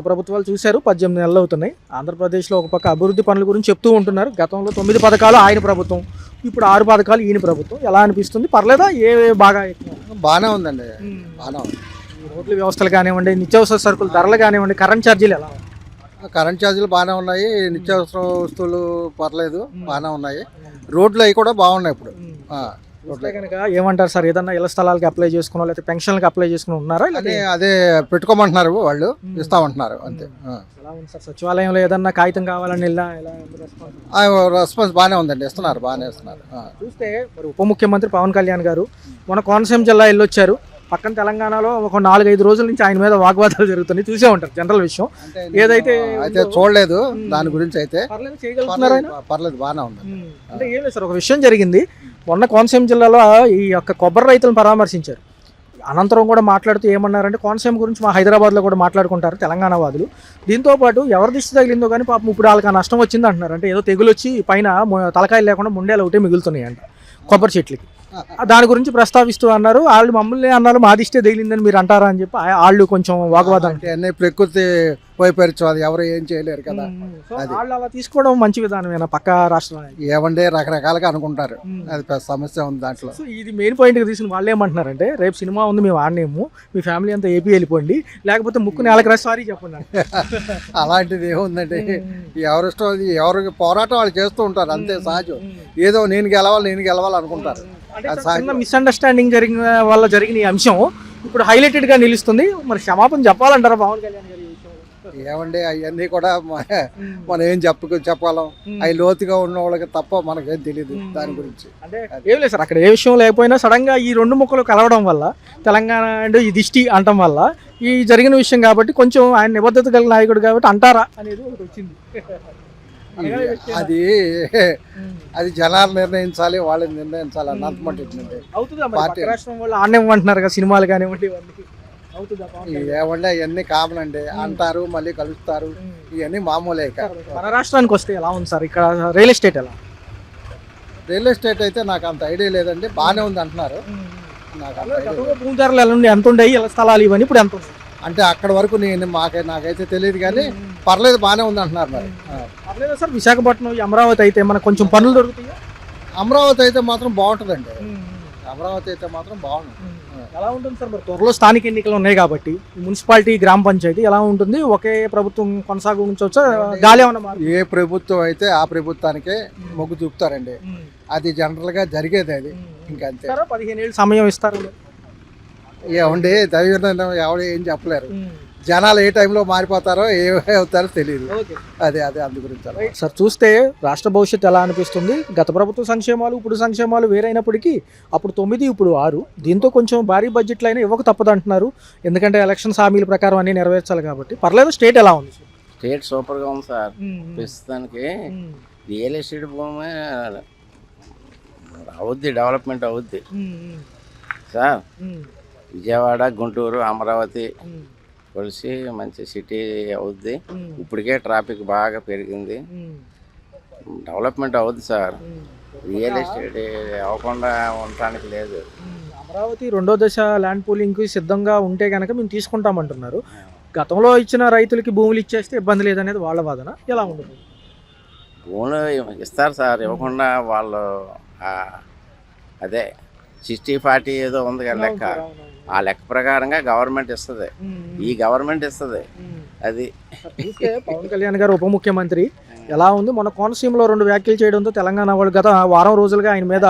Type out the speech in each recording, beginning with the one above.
ప్రభుత్వాలు చూశారు, 18 నెలలు అవుతున్నాయి. ఆంధ్రప్రదేశ్లో ఒక పక్క అభివృద్ధి పనుల గురించి చెప్తూ ఉంటున్నారు. గతంలో 9 పథకాలు ఆయన ప్రభుత్వం, ఇప్పుడు 6 పథకాలు ఈయన ప్రభుత్వం. ఎలా అనిపిస్తుంది? పర్లేదా? బాగా బాగానే ఉందండి, బాగానే ఉంది. ఈ రోడ్ల వ్యవస్థలు కానివ్వండి, నిత్యావసర సరుకుల ధరలు కానివ్వండి, కరెంట్ ఛార్జీలు ఎలా ఉన్నాయి? కరెంట్ ఛార్జీలు బాగానే ఉన్నాయి, నిత్యావసర వస్తువులు పర్లేదు, బాగానే ఉన్నాయి. రోడ్లు అవి కూడా బాగున్నాయి ఇప్పుడు. చూస్తే కనుక ఏమంటారు సార్, ఏదన్నా ఇళ్ల స్థలాలకి అప్లై చేసుకున్నా లేకపోతే పెన్షన్లకి అప్లై చేసుకుని ఉన్నారా? అదే పెట్టుకోమంటున్నారు వాళ్ళు, ఇస్తామంటున్నారు అంతే. ఎలా ఉంది సార్ సచివాలయంలో ఏదన్నా కాగితం కావాలని రెస్పాన్స్ బాగానే ఉందండి, ఇస్తున్నారు, బాగానే ఇస్తున్నారు. చూస్తే మరి ఉప ముఖ్యమంత్రి పవన్ కళ్యాణ్ గారు మన కోనసీమ జిల్లా వెళ్ళొచ్చారు. పక్కన తెలంగాణలో ఒక 4-5 రోజుల నుంచి ఆయన మీద వాగ్వాదాలు జరుగుతున్నాయి, చూసే ఉంటారు. జనరల్ విషయం ఏదైతే అయితే చూడలేదు, దాని గురించి అయితే పర్లేదు, బాగానే ఉంది. అంటే ఏం లేదు సార్, ఒక విషయం జరిగింది. మొన్న కోనసీమ జిల్లాలో ఈ యొక్క కొబ్బరి రైతులను పరామర్శించారు. అనంతరం కూడా మాట్లాడుతూ ఏమన్నారంటే, కోనసీమ గురించి మా హైదరాబాద్లో కూడా మాట్లాడుకుంటారు తెలంగాణ వాదులు. దీంతోపాటు ఎవరి దిష్టి తగిలిందో కానీ పాపం ఇప్పుడు వాళ్ళకి నష్టం వచ్చింది అంటున్నారు. అంటే ఏదో తెగులు వచ్చి పైన తలకాయలు లేకుండా ముండేలు ఒకటే మిగులుతున్నాయి అంట కొబ్బరి చెట్లకి. దాని గురించి ప్రస్తావిస్తూ అన్నారు. వాళ్ళు మమ్మల్ని అన్నారు మా దిష్టే తగిలిందని మీరు అంటారా అని చెప్పి వాళ్ళు కొంచెం వాగ్వాదం. అన్నీ ప్రకృతి వైపరీత్యం, అది ఎవరు ఏం చేయలేరు కదా. వాళ్ళు అలా తీసుకోవడం మంచి విధానమేనా పక్క రాష్ట్రాలు? ఏమంటే రకరకాలుగా అనుకుంటారు, అది పెద్ద సమస్య ఉంది దాంట్లో. సో ఇది మెయిన్ పాయింట్గా తీసుకుని వాళ్ళు ఏమంటున్నారంటే, రేపు సినిమా ఉంది మేము ఆడనేము, మీ ఫ్యామిలీ అంతా ఏపీ వెళ్ళిపోండి, లేకపోతే ముక్కు నేలకు రాసి సారీ చెప్పండి. అలాంటిది ఏముందండి, ఎవరిష్టం అది, ఎవరికి పోరాటం వాళ్ళు చేస్తూ ఉంటారు, అంతే సహజం. ఏదో నేను గెలవాలి అనుకుంటారు. మిస్అండర్స్టాండింగ్ జరిగిన ఈ అంశం ఇప్పుడు హైలైటెడ్ గా నిలుస్తుంది. మరి క్షమాపణ చెప్పాలంటారా పవన్ కళ్యాణ్ గారు? ఏమండి అవన్నీ కూడా మనం ఏం చెప్పగలం, అవి లోతుగా ఉన్న వాళ్ళకి తప్ప మనకేం తెలియదు దాని గురించి. అంటే ఏం లేదు సార్, అక్కడ ఏ విషయం లేకపోయినా సడన్ గా ఈ 2 ముక్కలు కలవడం వల్ల, తెలంగాణ అండ్ ఈ దిష్టి అంటం వల్ల ఈ జరిగిన విషయం కాబట్టి కొంచెం ఆయన నిబద్ధత కలిగిన నాయకుడు కాబట్టి అంటారా అనేది ఒకటి వచ్చింది. అది జనాలు నిర్ణయించాలి, వాళ్ళని నిర్ణయించాలి అన్నమాట. రాష్ట్రం వాళ్ళు ఆడేమంటున్నారు కదా సినిమాలు కానివ్వండి, ఏమంటే అవన్నీ కామన్ అండి, అంటారు మళ్ళీ కలుస్తారు, ఇవన్నీ మామూలే. మన రాష్ట్రానికి వస్తే ఎలా ఉంది సార్ ఇక్కడ రియల్ ఎస్టేట్? రియల్ ఎస్టేట్ అయితే నాకు అంత ఐడియా లేదండి, బాగానే ఉంది అంటున్నారు. భూమి ధరలు ఎలా ఉండి, ఎంత ఉండయి స్థలాలు ఇవన్నీ ఇప్పుడు ఎంత ఉంది అంటే అక్కడ వరకు నాకైతే తెలియదు, కానీ పర్లేదు, బాగానే ఉంది అంటున్నారు. మరి పర్లేదు సార్. విశాఖపట్నం, అమరావతి అయితే మనకు కొంచెం పనులు దొరుకుతాయి. అమరావతి అయితే మాత్రం బాగుంటుందండి, అమరావతి అయితే మాత్రం బాగుంటుంది. ఎలా ఉంటుంది సార్? మరి త్వరలో స్థానిక ఎన్నికలు ఉన్నాయి కాబట్టి మున్సిపాలిటీ, గ్రామ పంచాయతీ ఎలా ఉంటుంది? ఒకే ప్రభుత్వం కొనసాగించవచ్చా? గాలి ఏమన్నా? ఏ ప్రభుత్వం అయితే ఆ ప్రభుత్వానికే మొగ్గు చూపుతారండి, అది జనరల్ గా జరిగేది. అది ఇంకంతే. 15 ఏళ్ళు సమయం ఇస్తారు. ఏమండి ఎవరు ఏం చెప్పలేరు, జనాలు ఏ టైంలో మారిపోతారో ఏమవుతారో తెలియదు. అదే అందు గురించి సార్. చూస్తే రాష్ట్ర భవిష్యత్తు ఎలా అనిపిస్తుంది? గత ప్రభుత్వ సంక్షేమాలు ఇప్పుడు సంక్షేమాలు వేరైనప్పటికీ అప్పుడు 9 ఇప్పుడు 6, దీంతో కొంచెం భారీ బడ్జెట్లు అయినా ఇవ్వక తప్పదు అంటున్నారు. ఎందుకంటే ఎలక్షన్స్ హామీల ప్రకారం అన్ని నెరవేర్చాలి కాబట్టి. పర్లేదు. స్టేట్ ఎలా ఉంది? స్టేట్ సూపర్గా ఉంది సార్. ప్రస్తుతానికి రియల్ ఎస్టేట్ భూమి అవుద్ది, డెవలప్మెంట్ అవుద్ది సార్. విజయవాడ, గుంటూరు, అమరావతి కలిసి మంచి సిటీ అవుద్ది. ఇప్పటికే ట్రాఫిక్ బాగా పెరిగింది, డెవలప్మెంట్ అవుద్ది సార్. రియల్ ఎస్టేట్ అవ్వకుండా ఉండటానికి లేదు. అమరావతి 2వ దశ ల్యాండ్ పూలింగ్కి సిద్ధంగా ఉంటే కనుక మేము తీసుకుంటామంటున్నారు. గతంలో ఇచ్చిన రైతులకి భూములు ఇచ్చేస్తే ఇబ్బంది లేదనేది వాళ్ళ వాదన. ఎలా ఉంటుంది? భూములు ఇస్తారు సార్, ఇవ్వకుండా వాళ్ళు అదే 60-40 ఏదో ఉంది కదా లెక్క, ఆ లెక్క ప్రకారంగా గవర్నమెంట్ ఇస్తుంది, ఈ గవర్నమెంట్ ఇస్తుంది. అది పవన్ కళ్యాణ్ గారు ఉప ముఖ్యమంత్రి ఎలా ఉంది? మన కోనసీమలో 2 వ్యాఖ్యలు చేయడంతో తెలంగాణ వాళ్ళు గత వారం రోజులుగా ఆయన మీద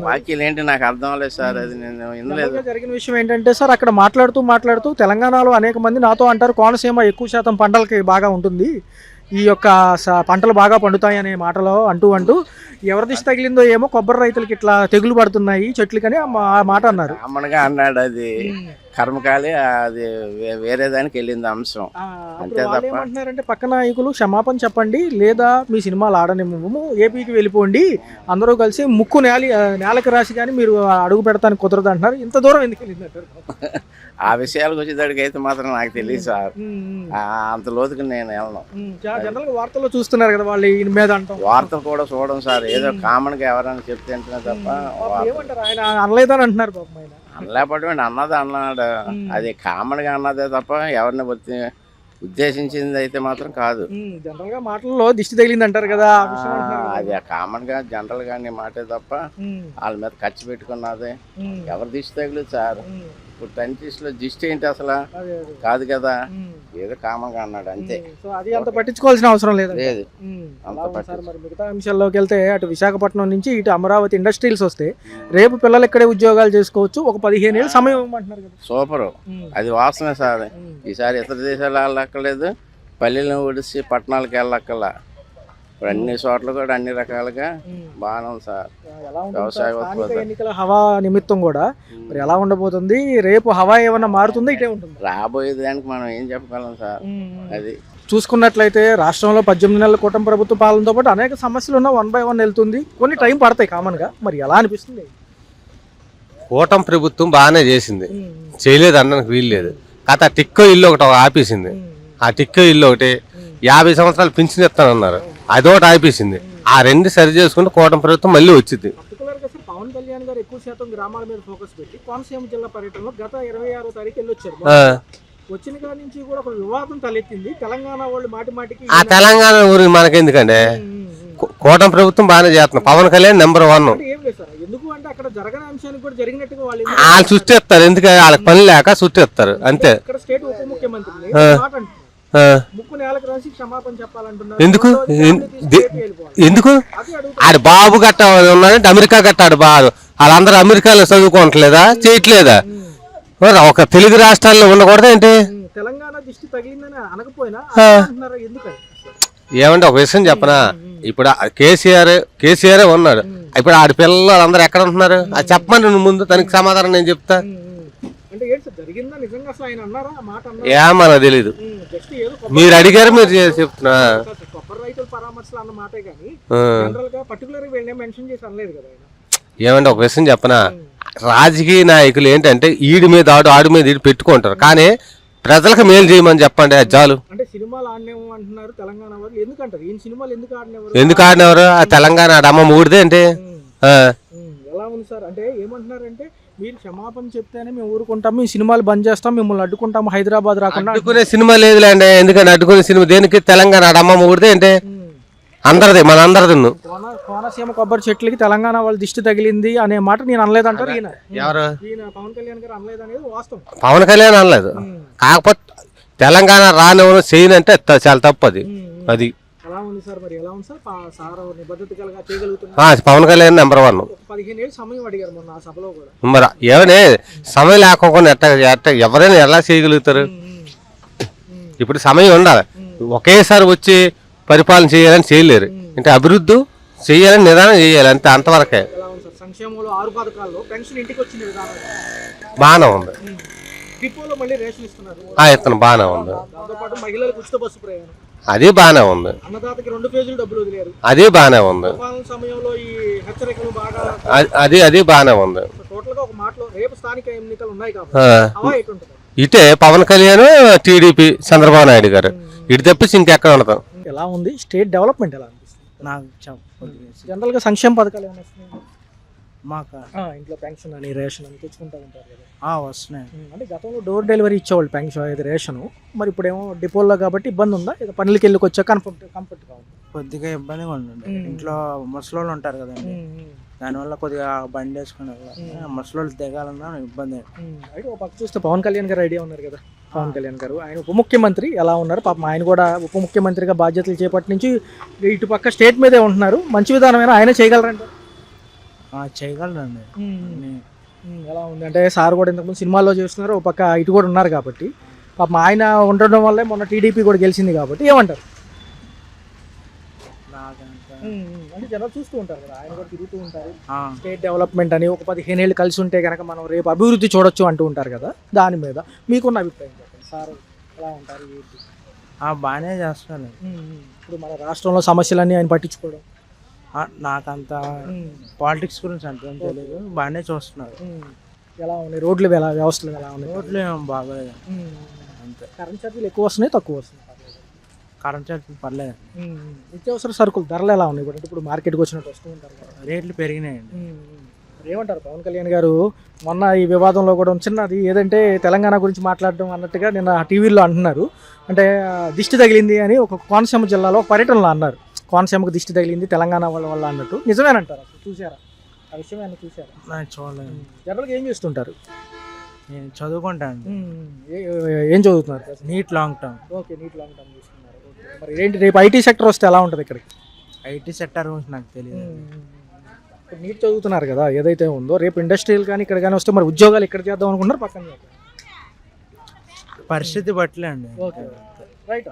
వ్యాఖ్యలు ఏంటి నాకు అర్థం అవ్వలేదు సార్. అది నేను వినలేదు. జరిగిన విషయం ఏంటంటే సార్, అక్కడ మాట్లాడుతూ తెలంగాణలో అనేక మంది నాతో అంటారు కోనసీమ ఎక్కువ శాతం పంటలకి బాగా ఉంటుంది, ఈ యొక్క పంటలు బాగా పండుతాయి అనే మాటలో అంటూ ఎవరి దిష్టి తగిలిందో ఏమో కొబ్బరి రైతులకి ఇట్లా తెగులు పడుతున్నాయి చెట్లకని ఆ మాట అన్నారు. అమ్మగా అన్నాడు, అది కర్మకాలి, అది వేరే దానికి వెళ్ళింది అంశం అంతే తప్ప. ఏమంటున్నారంటే పక్క నాయకులు క్షమాపణ చెప్పండి, లేదా మీ సినిమాలు ఆడనివ్వము, ఏపీకి వెళ్ళిపోండి, అందరూ కలిసి ముక్కు నేలకు రాసి కానీ మీరు అడుగు పెడతానికి కుదరదు అంటున్నారు. ఇంత దూరం ఎందుకు వెళ్ళిందంటారు? ఆ విషయాలకు వచ్చేదానికి అయితే మాత్రం నాకు తెలియదు సార్, అంత లోతుకి నేను వెళ్ళను. జనరల్ గా వార్తల్లో చూస్తున్నారు కదా వాళ్ళు ఈయన మీద అంటాం. వార్తలు కూడా చూడడం సార్, ఏదో కామన్ గా ఎవరైనా చెప్తే అంటున్నా తప్ప. ఏమంటారు? ఆయన అనలేదని అంటున్నారు పాపం. ఆయన అనలేపటి అన్నది అన్నాడు, అది కామన్ గా అన్నదే తప్ప ఎవరిని వచ్చి ఉద్దేశించింది అయితే మాత్రం కాదు. జనరల్ గా మాటల్లో దిష్టి తగిలింది అంటారు కదా, ఆ విషయం అంటున్నారు కదా. అది కామన్ గా జనరల్ గా మాటే తప్ప వాళ్ళ మీద ఖర్చు పెట్టుకున్నది ఎవరు దిష్టి తగిలేదు సార్. ఇప్పుడు టెన్టీస్ లో దిష్టి ఏంటి అసలు కాదు కదా, ఏదో కామన్ గా అన్నాడు అంతే. సో అది అంత పట్టించుకోవాల్సిన అవసరం లేదు. లేదు సార్ మరి మిగతా అంశాల్లోకి వెళ్తే అటు విశాఖపట్నం నుంచి ఇటు అమరావతి ఇండస్ట్రీస్ వస్తే రేపు పిల్లలు ఇక్కడే ఉద్యోగాలు చేసుకోవచ్చు, ఒక 15 ఏళ్ళు సమయం ఇవ్వమంటున్నారు కదా. సూపర్, అది వాస్తవమే సార్. ఈసారి ఇతర దేశాలు వెళ్ళక్కర్లేదు, పల్లెలను ఒడిసి పట్టణాలకు వెళ్ళక్కర్లా. ఇప్పుడు అన్ని చోట్ల కూడా అన్ని రకాలుగా బాగానే ఉంది సార్. వ్యవసాయ ఉత్పత్తి ఎన్నికల హవా నిమిత్తం కూడా మరి ఎలా ఉండబోతుంది, రేపు హవా ఏమన్నా మారుతుందా ఇటే ఉంటుంది? రాబోయే దానికి మనం ఏం చెప్పగలం సార్. అది చూసుకున్నట్లయితే రాష్ట్రంలో 18 నెలల కూటమి ప్రభుత్వ పాలనతో పాటు అనేక సమస్యలు ఉన్న 1 by 1 వెళ్తుంది, కొన్ని టైం పడతాయి కామన్ గా. మరి ఎలా అనిపిస్తుంది? కూటమి ప్రభుత్వం బాగానే చేసింది, చేయలేదు అనడానికి వీలు లేదు. కాకపోతే ఆ టిక్కో ఇల్లు ఒకటి ఆపేసింది. ఆ టిక్కో ఇల్లు ఒకటి 50 సంవత్సరాలు పింఛన్ ఇస్తానన్నారు, అదొకటి ఆపేసింది. ఆ రెండు సరి చేసుకుంటే కూటమి ప్రభుత్వం మళ్ళీ వచ్చింది. పవన్ కళ్యాణ్ గారు ఎక్కువ శాతం గ్రామాల మీద ఫోకస్ పెట్టి కోనసీమ జిల్లా పర్యటనలో గత 26వ తారీఖు వెళ్ళొచ్చారు. వచ్చిన కాడి నుంచి కూడా ఒక వివాదం తలెత్తింది. తెలంగాణ వాళ్ళు మాటి మాటికి ఆ తెలంగాణ ఊరికి మనకెందుకంటే కూటమి ప్రభుత్వం బాగానే చేస్తున్నారు. పవన్ కళ్యాణ్ నెంబర్ 1. ఏం లేదు సార్, ఎందుకు అంటే అక్కడ జరగని అంశానికి కూడా జరిగినట్టుగా వాళ్ళు చుట్టేస్తారు, ఎందుకంటే వాళ్ళకి పని లేక చుట్టేస్తారు అంతే. ఇక్కడ స్టేట్ ఉప ముఖ్యమంత్రి ముక్కు నేలకు రాసి క్షమాపణ చెప్పాలంటున్నారు. ఎందుకు ఎందుకు ఆడు బాబు గట్ట ఉన్నాడంటే అమెరికా గట్టాడు బాబు, వాళ్ళందరూ అమెరికాలో చదువుకోవట్లేదా, చేయట్లేదా? ఒక తెలుగు రాష్ట్రాల్లో ఉండకూడదు ఏంటి? తెలంగాణ దిష్టి తగిలిందని అనకపోయినా ఎందుకని? ఏమంటే ఒక విషయం చెప్పనా, ఇప్పుడు కేసీఆర్ ఉన్నాడు, ఇప్పుడు ఆడి పిల్లలు అందరు ఎక్కడ ఉంటున్నారు? అది చెప్పమని నువ్వు ముందు, తనకి సమాధానం నేను చెప్తా. ఏమన్నా తెలీదు, మీరు అడిగారు మీరు చెప్తున్నా. ఏమంటే ఒక విషయం చెప్పనా, రాజకీయ నాయకులు ఏంటంటే ఈడి మీద ఆడి మీద ఈడు పెట్టుకుంటారు, కానీ ప్రజలకు మేలు చేయమని చెప్పండి, అది చాలు. ఎందుకు ఆడినవారు? ఆ తెలంగాణ అమ్మ ఊడిదే అంటే ఎలా ఉంది సార్? అంటే ఏమంటున్నారంటే మీరు క్షమాపణ చెప్తేనే మేము ఊరుకుంటాము, ఈ సినిమాలు బంద్ చేస్తాం, మిమ్మల్ని అడ్డుకుంటాము, హైదరాబాద్ రాకుండా. అడ్డుకునే సినిమా లేదులేండి, ఎందుకంటే అడ్డుకునే సినిమా దేనికి? తెలంగాణ అమ్మ ఊడిదే అంటే అందరిది, మన అందరిది. కోనసీమ కొబ్బరి చెట్లకి తెలంగాణ వాళ్ళు దిష్టి తగిలింది అనే మాట నేను అనలేదంటారు. ఎవరు? పవన్ కళ్యాణ్ గారు అనలేదు అనేది వాస్తవం. పవన్ కళ్యాణ్ అనలేదు, కాకపోతే తెలంగాణ రానివ్వను చేయను అంటే చాలా తప్పు అది. అది ఎలా ఉంది సార్? మరి ఎలా ఉంది సార్ నిబద్ధతగా చేయగలుగుతున్నారు? పవన్ కళ్యాణ్ నెంబర్ 1. 15 ఏళ్ళు సమయం అడిగారు మొన్న ఆ సభలో కూడా. మరి ఏమనే సమయం లేకపోకుండా ఎట్ట ఎవరైనా ఎలా చేయగలుగుతారు? ఇప్పుడు సమయం ఉండాలి, ఒకేసారి వచ్చి పరిపాలన చేయాలని చేయలేరు, అంటే అభివృద్ధి చేయాలని నిదానం చేయాలి అంతే, అంతవరకే. సంక్షేమంలో 6 పథకాల్లో పెన్షన్ ఇంటికి వచ్చిన విధానం బాగానే ఉంది, డిపోలో మళ్ళీ రేషన్ ఇస్తున్నారు, ఇతను బాగానే ఉంది. దాంతోపాటు మహిళలకు ఉచిత బస్సు ప్రయాణం అది బాగానే ఉంది, అన్నదాతకి 2 ఫేజులు డబ్బులు వదిలేరు, అది బాగానే ఉంది. సమయంలో ఈ హెచ్చరికలు బాగా అది బాగానే ఉంది. టోటల్ గా ఒక మాటలో రేపు స్థానిక ఎన్నికలు ఉన్నాయి కాబట్టి ఇటే పవన్ కళ్యాణ్, టీడీపీ, చంద్రబాబు నాయుడు గారు, ఇటు తప్పించి ఇంకెక్కడ ఉండదు. ఎలా ఉంది స్టేట్ డెవలప్మెంట్? ఎలా అనిపిస్తుంది నాకు? జనరల్ గా సంక్షేమ పథకాలు ఏమైనా వస్తున్నాయి మాకు? ఇంట్లో పెన్షన్ అని రేషన్ అని తెచ్చుకుంటూ ఉంటారు కదా, వస్తున్నాయి. అంటే గతంలో డోర్ డెలివరీ ఇచ్చేవాళ్ళు పెన్షన్, ఇది రేషన్. మరి ఇప్పుడేమో డిపోల్లో కాబట్టి ఇబ్బంది ఉందా? పనులకి వెళ్ళి వచ్చా కంఫర్ట్గా ఉంది? కొద్దిగా ఇబ్బందిగా ఉంటుంది, ఇంట్లో ముసలోళ్ళు ఉంటారు కదండి, దానివల్ల కొద్దిగా బండి వేసుకుని ముసలోళ్ళు దిగాలన్నా ఇబ్బంది. అయితే ఒక పక్క చూస్తే పవన్ కళ్యాణ్ గారు ఐడియా ఉన్నారు కదా, పవన్ కళ్యాణ్ గారు ఆయన ఉప ముఖ్యమంత్రి ఎలా ఉన్నారు? పాపం ఆయన కూడా ఉప ముఖ్యమంత్రిగా బాధ్యతలు చేపట్టి నుంచి ఇటు పక్క స్టేట్ మీదే ఉంటున్నారు. మంచి విధానమైనా ఆయన చేయగలరంటే? చేయగలరండి. ఎలా ఉంది అంటే సార్ కూడా ఇంతకుముందు సినిమాల్లో చేస్తున్నారు, ఒక పక్క ఇటు కూడా ఉన్నారు కాబట్టి పాపం ఆయన ఉండడం వల్లే మొన్న టీడీపీ కూడా గెలిచింది కాబట్టి ఏమంటారు? అంటే జనాలు చూస్తూ ఉంటారు కదా, ఆయన కూడా తిరుగుతూ ఉంటారు, స్టేట్ డెవలప్మెంట్ అని ఒక 15 ఏళ్ళు కలిసి ఉంటే కనుక మనం రేపు అభివృద్ధి చూడొచ్చు అంటూ ఉంటారు కదా, దాని మీద మీకున్న అభిప్రాయం చెప్పండి. సార్ ఎలా ఉంటారు? బాగానే చేస్తున్నారు. ఇప్పుడు మన రాష్ట్రంలో సమస్యలన్నీ ఆయన పట్టించుకోవడం, నాకంత పాలిటిక్స్ గురించి అంత తెలియదు, బాగానే చూస్తున్నారు. ఎలా ఉన్నాయి రోడ్లు, వ్యవస్థలు ఎలా ఉన్నాయి? రోడ్లు ఏమో బాగోలేదు అంతే. కరెంట్ ఛార్జీలు ఎక్కువ వస్తున్నాయి, తక్కువ వస్తున్నాయి? కరెంట్ ఛార్జీలు పర్లేదు. నిత్యావసర సరుకులు ధరలు ఎలా ఉన్నాయి? ఇప్పుడు మార్కెట్కి వచ్చినట్టు వస్తూ ఉంటారు కదా, రేట్లు పెరిగినాయండి. ఏమంటారు పవన్ కళ్యాణ్ గారు మొన్న ఈ వివాదంలో కూడా చిన్నది ఏదంటే తెలంగాణ గురించి మాట్లాడడం అన్నట్టుగా నిన్న టీవీలో అంటున్నారు. అంటే దిష్టి తగిలింది అని ఒక కోనసీమ జిల్లాలో పర్యటనలో అన్నారు. కోనసీమకు దిష్టి తగిలింది తెలంగాణ వాళ్ళ వల్ల అన్నట్టు. నిజమేనంటారు అసలు? చూసారా ఆ విషయం? ఏమైనా చూసారా? నాకు చూడలేదు. జనరల్గా ఏం చేస్తుంటారు? నేను చదువుకుంటాను. ఏం చదువుతున్నారు? NEET long term. Okay, NEET long term చూస్తున్నారు. ఓకే, మరి ఏంటి రేపు ఐటీ సెక్టర్ వస్తే ఎలా ఉంటుంది ఇక్కడికి? ఐటీ సెక్టర్ గురించి నాకు తెలియదు. ఇప్పుడు నీట్ చదువుతున్నారు కదా, ఏదైతే ఉందో రేపు ఇండస్ట్రియల్ కానీ ఇక్కడ కానీ వస్తే మరి ఉద్యోగాలు ఇక్కడ చేద్దాం అనుకుంటున్నారు, పక్కన పరిస్థితి బట్టలే అండి. Okay, right.